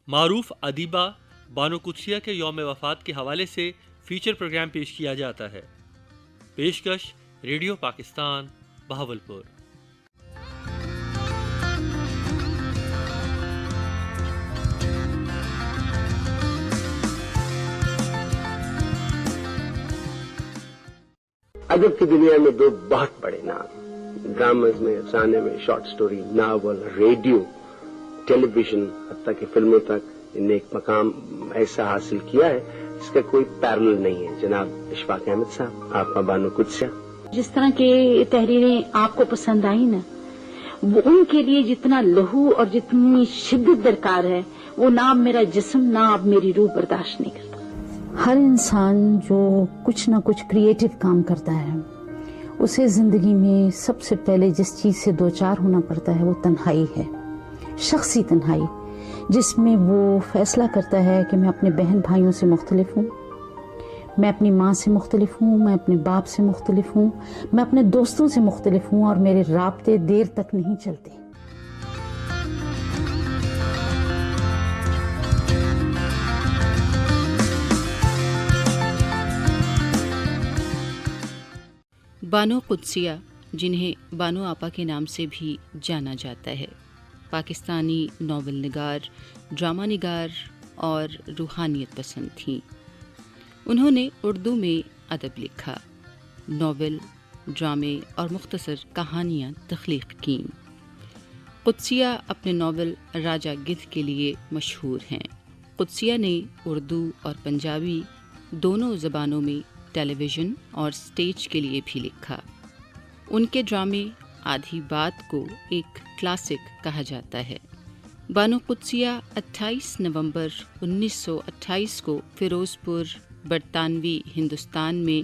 معروف ادیبہ بانو قدسیہ کے یوم وفات کے حوالے سے فیچر پروگرام پیش کیا جاتا ہے۔ پیشکش ریڈیو پاکستان، بہاولپور۔ ادب کی دنیا میں دو بہت بڑے نام، ڈرامز میں، افسانے میں، شارٹ سٹوری، ناول، ریڈیو، ٹیلی ویژن، حتیٰ کہ فلموں تک ان نے ایک مقام ایسا حاصل کیا ہے جس کا کوئی پیرلل نہیں ہے۔ جناب اشفاق احمد صاحب، آپ بانو قدسیہ، جس طرح کی تحریریں آپ کو پسند آئی نا، وہ ان کے لیے جتنا لہو اور جتنی شدت درکار ہے وہ نہ اب میرا جسم نہ اب میری روح برداشت نہیں کرتا۔ ہر انسان جو کچھ نہ کچھ کریٹو کام کرتا ہے اسے زندگی میں سب سے پہلے جس چیز سے دوچار ہونا پڑتا ہے وہ تنہائی ہے، شخصی تنہائی، جس میں وہ فیصلہ کرتا ہے کہ میں اپنے بہن بھائیوں سے مختلف ہوں، میں اپنی ماں سے مختلف ہوں، میں اپنے باپ سے مختلف ہوں، میں اپنے دوستوں سے مختلف ہوں، اور میرے رابطے دیر تک نہیں چلتے۔ بانو قدسیہ، جنہیں بانو آپا کے نام سے بھی جانا جاتا ہے، پاکستانی ناول نگار، ڈرامہ نگار اور روحانیت پسند تھیں۔ انہوں نے اردو میں ادب لکھا، ناول، ڈرامے اور مختصر کہانیاں تخلیق کیں۔ قدسیہ اپنے ناول راجہ گدھ کے لیے مشہور ہیں۔ قدسیہ نے اردو اور پنجابی دونوں زبانوں میں ٹیلی ویژن اور سٹیج کے لیے بھی لکھا۔ ان کے ڈرامے آدھی بات کو ایک کلاسک کہا جاتا ہے۔ بانو قدسیہ 28 نومبر 1928 کو فیروز پور، برطانوی ہندوستان میں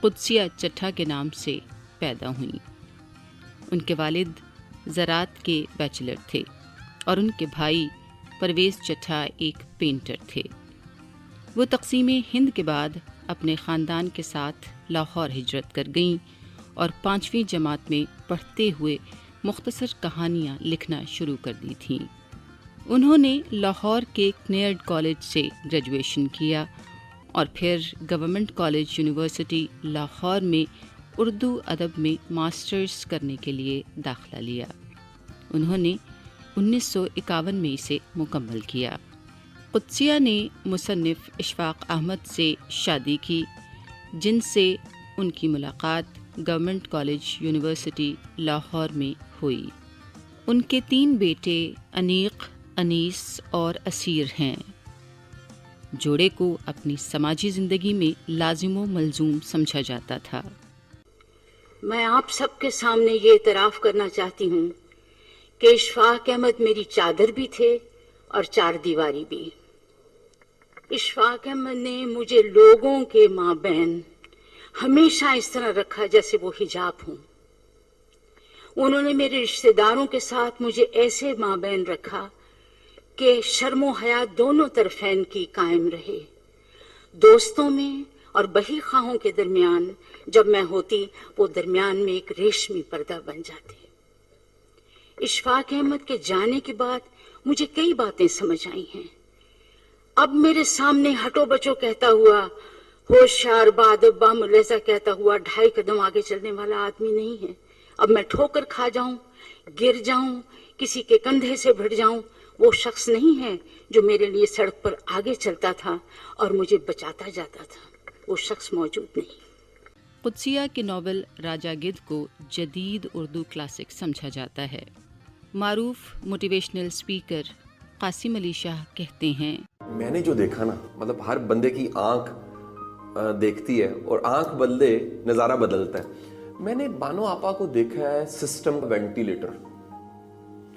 قدسیہ چٹھا کے نام سے پیدا ہوئیں۔ ان کے والد زراعت کے بیچلر تھے اور ان کے بھائی پرویز چٹھا ایک پینٹر تھے۔ وہ تقسیم ہند کے بعد اپنے خاندان کے ساتھ لاہور ہجرت کر گئیں اور 5ویں جماعت میں پڑھتے ہوئے مختصر کہانیاں لکھنا شروع کر دی تھیں۔ انہوں نے لاہور کے کنیرڈ کالج سے گریجویشن کیا اور پھر گورنمنٹ کالج یونیورسٹی لاہور میں اردو ادب میں ماسٹرز کرنے کے لیے داخلہ لیا۔ انہوں نے 1951 میں اسے مکمل کیا۔ قدسیہ نے مصنف اشفاق احمد سے شادی کی، جن سے ان کی ملاقات گورنمنٹ کالج یونیورسٹی لاہور میں ہوئی۔ ان کے 3 بیٹے انیق، انیس اور اسیر ہیں۔ جوڑے کو اپنی سماجی زندگی میں لازم و ملزوم سمجھا جاتا تھا۔ میں آپ سب کے سامنے یہ اعتراف کرنا چاہتی ہوں کہ اشفاق احمد میری چادر بھی تھے اور چار دیواری بھی۔ اشفاق احمد نے مجھے لوگوں کے مابین ہمیشہ اس طرح رکھا جیسے وہ حجاب ہوں۔ انہوں نے میرے رشتہ داروں کے ساتھ مجھے ایسے مابین رکھا کہ شرم و حیا دونوں طرفین کی قائم رہے۔ دوستوں میں اور بہی خواہوں کے درمیان جب میں ہوتی، وہ درمیان میں ایک ریشمی پردہ بن جاتے۔ اشفاق احمد کے جانے کے بعد مجھے کئی باتیں سمجھ آئی ہیں۔ اب میرے سامنے ہٹو بچو کہتا ہوا، ہوشیار بادب با ملحظہ کہتا ہوا 2.5 قدم آگے چلنے والا آدمی نہیں ہے۔ اب میں ٹھوکر کھا جاؤں، گر جاؤں، کسی کے کندھے سے بھٹ جاؤں، وہ شخص نہیں ہے جو میرے لیے سڑک پر آگے چلتا تھا اور مجھے بچاتا جاتا تھا۔ وہ شخص موجود نہیں۔ قدسیہ کے ناول راجہ گدھ کو جدید اردو کلاسک سمجھا جاتا ہے۔ معروف موٹیویشنل اسپیکر قاسم علی شاہ کہتے ہیں، میں نے جو دیکھا نا، مطلب ہر بندے کی آنکھ دیکھتی ہے اور آنکھ بدلے نظارہ بدلتا ہے۔ میں نے بانو آپا کو دیکھا ہے سسٹم وینٹیلیٹر،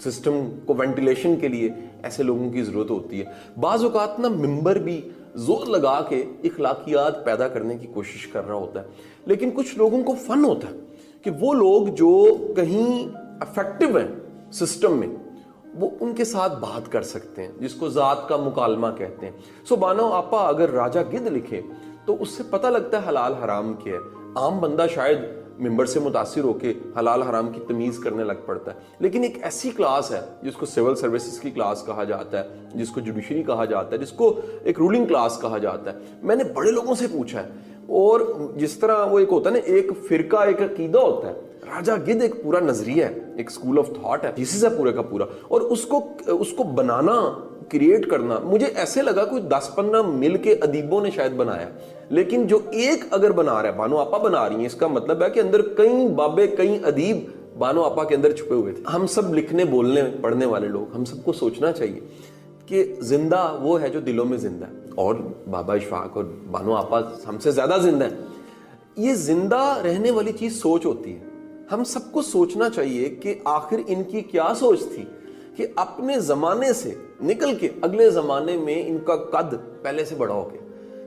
سسٹم کو وینٹیلیشن کے لیے ایسے لوگوں کی ضرورت ہوتی ہے۔ بعض اوقات نا ممبر بھی زور لگا کے اخلاقیات پیدا کرنے کی کوشش کر رہا ہوتا ہے، لیکن کچھ لوگوں کو فن ہوتا ہے کہ وہ لوگ جو کہیں افیکٹو ہیں سسٹم میں، وہ ان کے ساتھ بات کر سکتے ہیں، جس کو ذات کا مکالمہ کہتے ہیں۔ بانو آپا اگر راجہ گدھ لکھے تو اس سے پتہ لگتا ہے حلال حرام کیا ہے۔ عام بندہ شاید ممبر سے متاثر ہو کے حلال حرام کی تمیز کرنے لگ پڑتا ہے. لیکن ایک ایسی کلاس ہے جس کو سول سروسز کی کلاس کہا جاتا ہے, جس کو جوڈیشری کہا جاتا ہے, جس کو ایک رولنگ کلاس کہا جاتا ہے. میں نے بڑے لوگوں سے پوچھا ہے, اور جس طرح وہ ایک ہوتا ہے نا, ایک فرقہ ایک عقیدہ ہوتا ہے, راجہ گدھ ایک پورا نظریہ ہے, ایک اسکول آف تھاٹ ہے, تھیسس ہے پورے کا پورا, اور اس کو بنانا, کریٹ کرنا, مجھے ایسے لگا کوئی 10-15 مل کے ادیبوں نے شاید بنایا. لیکن جو ایک اگر بنا رہا ہے, بانو آپا بنا رہی ہیں, اس کا مطلب ہے کہ اندر کئی بابے, کئی ادیب بانو آپا کے اندر چھپے ہوئے تھے. ہم سب لکھنے بولنے پڑھنے والے لوگ, ہم سب کو سوچنا چاہیے کہ زندہ وہ ہے جو دلوں میں زندہ ہے, اور بابا اشفاق اور بانو آپا ہم سے زیادہ زندہ ہیں. یہ زندہ رہنے والی چیز سوچ ہوتی ہے. ہم سب کو سوچنا چاہیے کہ آخر ان کی کیا سوچ تھی کہ اپنے زمانے سے نکل کے اگلے زمانے میں ان کا قد پہلے سے بڑا ہو گیا,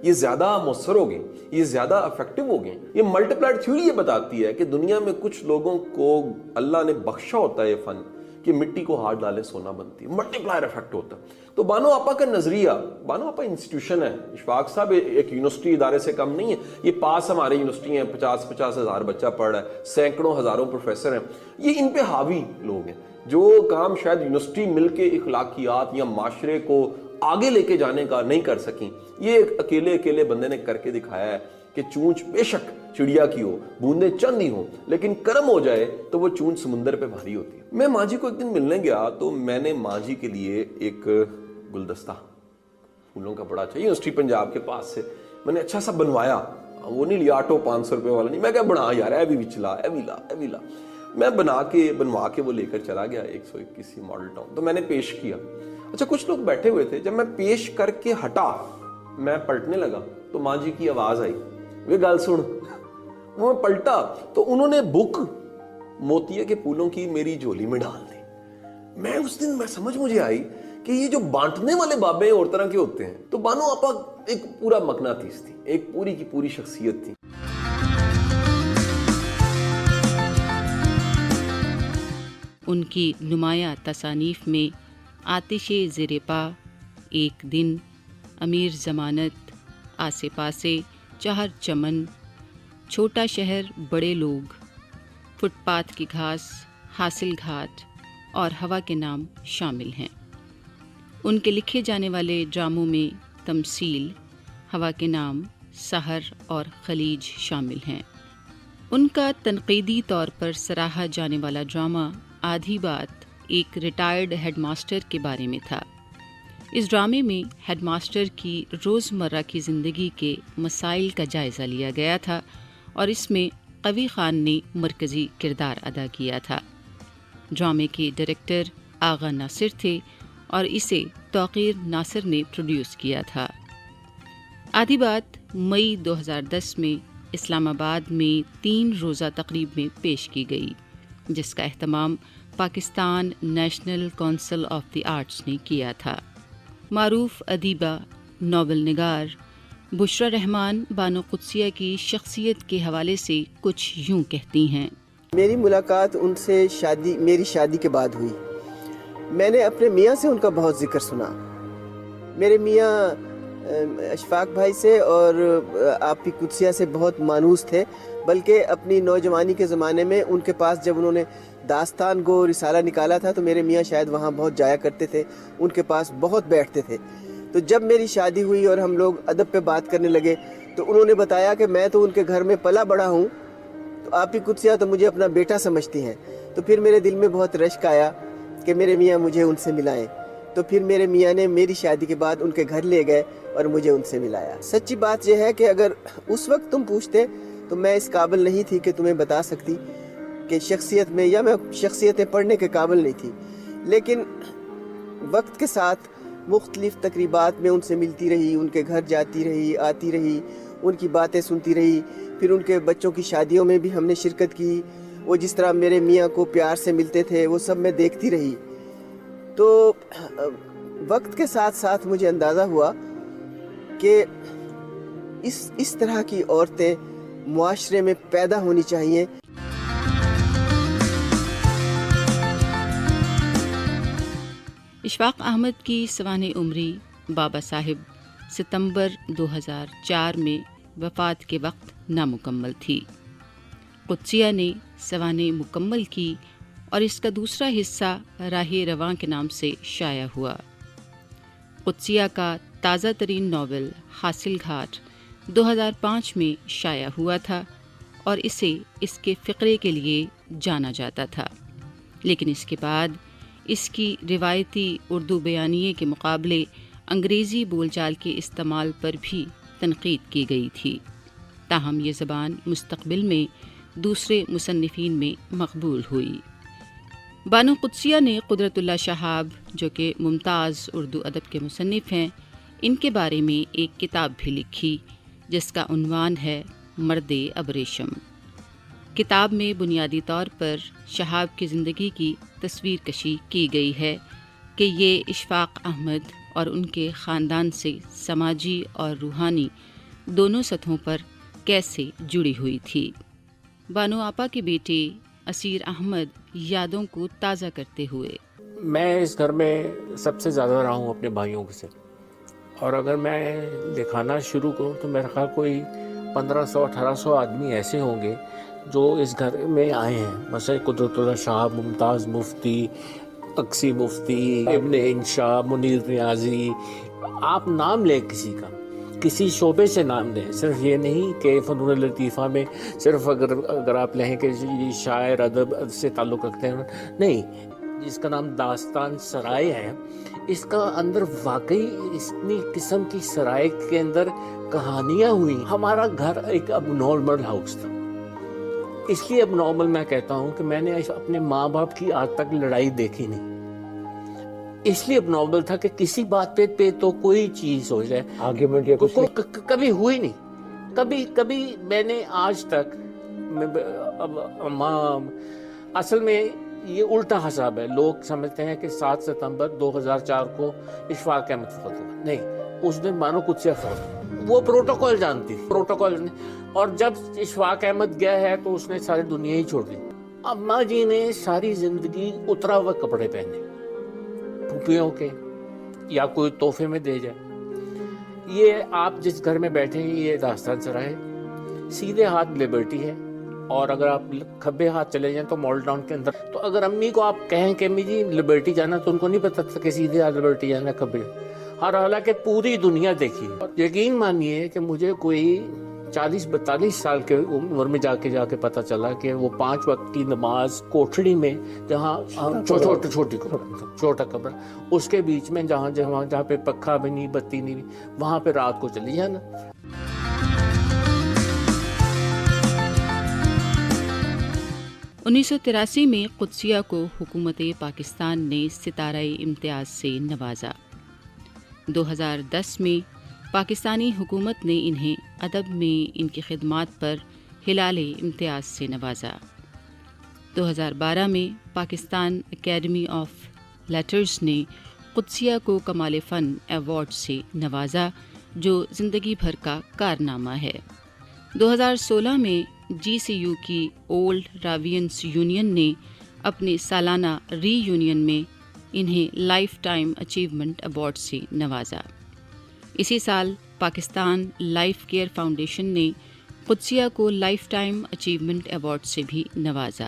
یہ زیادہ مؤثر ہو گئے, یہ زیادہ افیکٹو ہو گئے. یہ ملٹی پلائر تھیوری یہ بتاتی ہے کہ دنیا میں کچھ لوگوں کو اللہ نے بخشا ہوتا ہے یہ فن کہ مٹی کو ہاتھ ڈالے سونا بنتی ہے, ملٹی پلائر افیکٹ ہوتا ہے. تو بانو آپا کا نظریہ, بانو آپا انسٹیٹیوشن ہے, اشفاق صاحب ایک یونیورسٹی ادارے سے کم نہیں ہے. یہ پاس ہمارے یونیورسٹی ہیں, 50 ہزار بچہ پڑھ رہا ہے, سینکڑوں ہزاروں پروفیسر ہیں. یہ ان پہ حاوی لوگ ہیں جو کام شاید یونیورسٹی مل کے اخلاقیات یا معاشرے کو آگے لے کے جانے کا نہیں کر سکیں. یہ ایک اکیلے بندے نے کر کے دکھایا ہے کہ چونچ بے شک چڑیا کی ہو, بوندیں چند ہی ہوں, لیکن کرم ہو جائے تو وہ چونچ سمندر پہ بھاری ہوتی ہے. میں ماں جی کو ایک دن ملنے گیا تو میں نے ماں جی کے لیے ایک گلدستہ پھولوں کا بڑا اچھا, یونیورسٹی پنجاب کے پاس سے میں نے اچھا سا بنوایا. وہ نہیں لیا آٹو 500 روپے والا نہیں, میں کہا بنا یار, ایوی بھی چلا, ایوی لا. میں بنوا کے وہ لے کر چلا گیا 121 ماڈل ٹاؤن. تو میں نے پیش کیا. اچھا کچھ لوگ بیٹھے ہوئے تھے. جب میں پیش کر کے ہٹا, میں پلٹنے لگا تو ماں جی کی آواز آئی, وہ گل سن. وہ میں پلٹا تو انہوں نے بک موتیے کے پھولوں کی میری جھولی میں ڈال دی. میں اس دن سمجھ مجھے آئی کہ یہ جو بانٹنے والے بابے اور طرح کے ہوتے ہیں, تو بانو آپا ایک پورا مقناطیس تھی, ایک پوری کی پوری شخصیت تھی. ان کی نمایاں تصانیف میں آتش زیر پا, ایک دن, امیر ضمانت, آسے پاسے, چہر چمن, چھوٹا شہر, بڑے لوگ, فٹ پاتھ کی گھاس, حاصل گھاٹ اور ہوا کے نام شامل ہیں. ان کے لکھے جانے والے ڈراموں میں تمثیل, ہوا کے نام, سحر اور خلیج شامل ہیں. ان کا تنقیدی طور پر سراہا جانے والا ڈرامہ آدھی بات ایک ریٹائرڈ ہیڈ ماسٹر کے بارے میں تھا. اس ڈرامے میں ہیڈ ماسٹر کی روزمرہ کی زندگی کے مسائل کا جائزہ لیا گیا تھا, اور اس میں قوی خان نے مرکزی کردار ادا کیا تھا. ڈرامے کے ڈائریکٹر آغا ناصر تھے اور اسے توقیر ناصر نے پروڈیوس کیا تھا. آدھی بات مئی 2010 میں اسلام آباد میں 3 روزہ تقریب میں پیش کی گئی, جس کا اہتمام Pakistan national council of the arts نے کیا تھا. معروف ادیبہ, ناول نگار بشرا رحمان بانو قدسیہ کی شخصیت کے حوالے سے کچھ یوں کہتی ہیں. میری ملاقات ان سے میری شادی کے بعد ہوئی. میں نے اپنے میاں سے ان کا بہت ذکر سنا. میرے میاں اشفاق بھائی سے اور آپ کی قدسیہ سے بہت مانوس تھے, بلکہ اپنی نوجوانی کے زمانے میں ان کے پاس جب انہوں نے داستان گو رسالہ نکالا تھا تو میرے میاں شاید وہاں بہت جایا کرتے تھے, ان کے پاس بہت بیٹھتے تھے. تو جب میری شادی ہوئی اور ہم لوگ ادب پہ بات کرنے لگے تو انہوں نے بتایا کہ میں تو ان کے گھر میں پلا بڑا ہوں, تو آپ کی قدسیہ تو مجھے اپنا بیٹا سمجھتی ہیں. تو پھر میرے دل میں بہت رشک آیا کہ میرے میاں مجھے ان سے ملائیں. تو پھر میرے میاں نے میری شادی کے بعد ان کے گھر لے گئے اور مجھے ان سے ملایا. سچی بات یہ ہے کہ اگر اس وقت تم پوچھتے تو میں اس قابل نہیں تھی کہ تمہیں بتا سکتی کہ شخصیت میں, یا میں شخصیتیں پڑھنے کے قابل نہیں تھی. لیکن وقت کے ساتھ مختلف تقریبات میں ان سے ملتی رہی, ان کے گھر جاتی رہی, آتی رہی, ان کی باتیں سنتی رہی. پھر ان کے بچوں کی شادیوں میں بھی ہم نے شرکت کی. وہ جس طرح میرے میاں کو پیار سے ملتے تھے وہ سب میں دیکھتی رہی. تو وقت کے ساتھ ساتھ مجھے اندازہ ہوا کہ اس طرح کی عورتیں معاشرے میں پیدا ہونی چاہیے. اشفاق احمد کی سوانح عمری بابا صاحب ستمبر 2004 میں وفات کے وقت نامکمل تھی. قدسیہ نے سوانح مکمل کی اور اس کا دوسرا حصہ راہ رواں کے نام سے شائع ہوا۔ قدسیہ کا تازہ ترین ناول حاصل گھاٹ 2005 میں شائع ہوا تھا اور اسے اس کے فقرے کے لیے جانا جاتا تھا، لیکن اس کے بعد اس کی روایتی اردو بیانیے کے مقابلے انگریزی بول چال کے استعمال پر بھی تنقید کی گئی تھی، تاہم یہ زبان مستقبل میں دوسرے مصنفین میں مقبول ہوئی۔ بانو قدسیہ نے قدرت اللہ شہاب، جو کہ ممتاز اردو ادب کے مصنف ہیں، ان کے بارے میں ایک کتاب بھی لکھی جس کا عنوان ہے مرد ابریشم۔ کتاب میں بنیادی طور پر شہاب کی زندگی کی تصویر کشی کی گئی ہے کہ یہ اشفاق احمد اور ان کے خاندان سے سماجی اور روحانی دونوں سطحوں پر کیسے جڑی ہوئی تھی۔ بانو آپا کے بیٹے اسیر احمد یادوں کو تازہ کرتے ہوئے: میں اس گھر میں سب سے زیادہ رہا ہوں اپنے بھائیوں سے، اور اگر میں دکھانا شروع کروں تو میرا خیال کوئی 1500-1800 آدمی ایسے ہوں گے جو اس گھر میں آئے ہیں، مثلا قدرت اللہ شہاب، ممتاز مفتی، اقصی مفتی، ابن انشا، منیر نیازی، آپ نام لیں کسی کا، کسی شعبے سے نام لیں، صرف یہ نہیں کہ فنون لطیفہ میں صرف اگر آپ لیں کہ شاعر ادب سے تعلق رکھتے ہیں، نہیں، جس کا نام داستان سرائے ہے، اس کا اندر واقعی اتنی قسم کی سرائے کے اندر کہانیاں ہوئی۔ ہمارا گھر ایک اب نارمل ہاؤس تھا، اس لیے اب نارمل میں کہتا ہوں کہ میں نے اپنے ماں باپ کی آج تک لڑائی دیکھی نہیں، اس لیے اب نارمل تھا کہ کسی بات پہ تو کوئی چیز ہو جائے، آرگیومنٹ یا کبھی ہوئی نہیں، کبھی میں نے آج تک اصل میں یہ الٹا حساب ہے، لوگ سمجھتے ہیں کہ 7 ستمبر 2004 کو اشفاق احمد فوت ہوا، نہیں، اس دن بانو قدسیہ فوت، وہ پروٹوکول جانتی تھی، پروٹوکول، اور جب اشفاق احمد گیا ہے تو اس نے ساری دنیا ہی چھوڑ دی۔ اماں جی نے ساری زندگی اترا ہوا کپڑے پہنے پھوپھیوں کے یا کوئی تحفے میں دے جائے۔ یہ آپ جس گھر میں بیٹھے ہیں یہ داستان سرائے، سیدھے ہاتھ لبرٹی ہے، اور اگر آپ کھبے ہاتھ چلے جائیں تو مال ٹاؤن کے اندر، تو اگر امی کو آپ کہیں کہ امی جی لبرٹی جانا، تو ان کو نہیں پتا تھا کہ سیدھے ہاتھ لبرٹی جانا کھبے، اور حالانکہ پوری دنیا دیکھی۔ یقین مانیے کہ مجھے کوئی 40-42 سال کے عمر میں جا کے پتا چلا کہ وہ 5 وقت کی نماز کوٹھڑی میں، جہاں چھوٹا کمرہ، اس کے بیچ میں جہاں پہ پکھا بھی نہیں، بتی نہیں، وہاں پہ رات کو چلی جانا۔ 1983 میں قدسیہ کو حکومت پاکستان نے ستارہ امتیاز سے نوازا۔ 2010 میں پاکستانی حکومت نے انہیں ادب میں ان کی خدمات پر ہلال امتیاز سے نوازا۔ 2012 میں پاکستان اکیڈمی آف لیٹرز نے قدسیہ کو کمال فن ایوارڈ سے نوازا، جو زندگی بھر کا کارنامہ ہے۔ 2016 میں GCU کی اولڈ راویئنس یونین نے اپنے سالانہ ری یونین میں انہیں لائف ٹائم اچیومنٹ ایوارڈ سے نوازا۔ اسی سال پاکستان لائف کیئر فاؤنڈیشن نے قدسیہ کو لائف ٹائم اچیومنٹ ایوارڈ سے بھی نوازا۔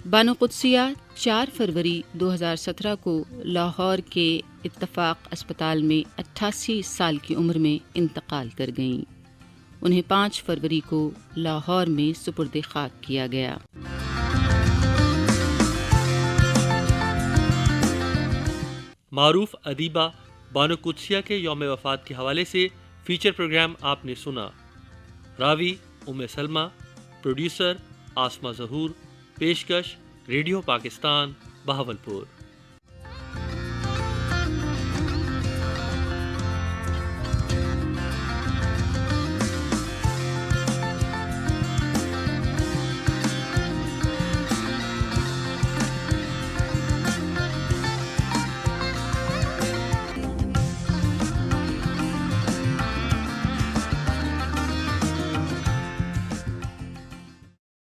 بانو قدسیہ 4 فروری 2017 کو لاہور کے اتفاق اسپتال میں 88 سال کی عمر میں انتقال کر گئیں۔ انہیں 5 فروری کو لاہور میں سپرد خاک کیا گیا۔ معروف ادیبہ بانو قدسیہ کے یوم وفات کے حوالے سے فیچر پروگرام آپ نے سنا۔ راوی سلمہ، پروڈیوسر آسما ظہور، پیشکش ریڈیو پاکستان، بہاولپور۔